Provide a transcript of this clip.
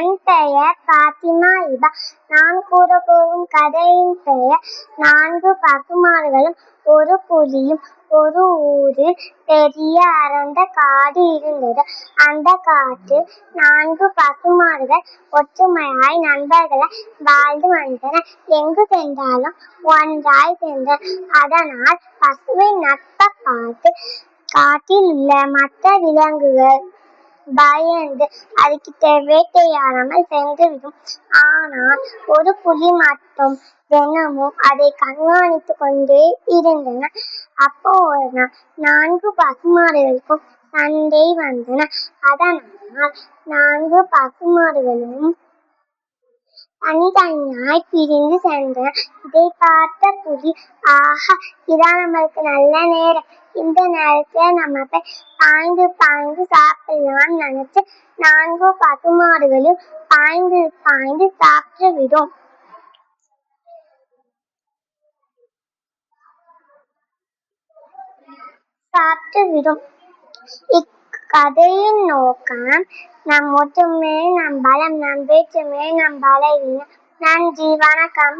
என் பெயர் பாத்திமா இபா. நான் கூறப்போகும் கதையின் பெயர் 4 பசுமாடுகளும் ஒரு புலியும். ஒரு ஊரில் பெரிய அடர்ந்த காடு இருந்தது. அந்த காட்டில் 4 பசுமாடுகள் ஒற்றுமையாய் நண்பர்களாய் வாழ்ந்து வந்தன. எங்கு சென்றாலும் ஒன்றாய் சென்றன. அதனால் பசுவின் நட்பைப் பார்த்து காட்டில் உள்ள மற்ற விலங்குகள் பயந்து அதுகிட்ட வேட்டையாடாமல் சென்றுவிடும். ஆனால் ஒரு புலி மட்டும் தினமும் அதை கண்காணித்துக் கொண்டே இருந்தன. அப்போ ஒரு நாள் 4 பசுமாடுகளுக்கும் சண்டை வந்தன. அதனால் 4 பசுமாடுகளும் தனித்தனியாய் பிரிந்து சென்றன. இதைப் பார்த்த புலி, ஆஹா, இதான் நம்மளுக்கு நல்ல நேரம். இந்த நேரத்துல நம்ம போய் பாய்ந்து பாய்ந்து சாப்பிடலாம்னு நினைச்சு 4 பசுமாடுகளும் பாய்ந்து பாய்ந்து சாப்பிட்டு விடும். இக்கதையின் நோக்கம் நம் ஒற்றுமையே நம் பலம், நம் வேற்றுமையே நம் பலவீனம். நன்றி, வணக்கம்.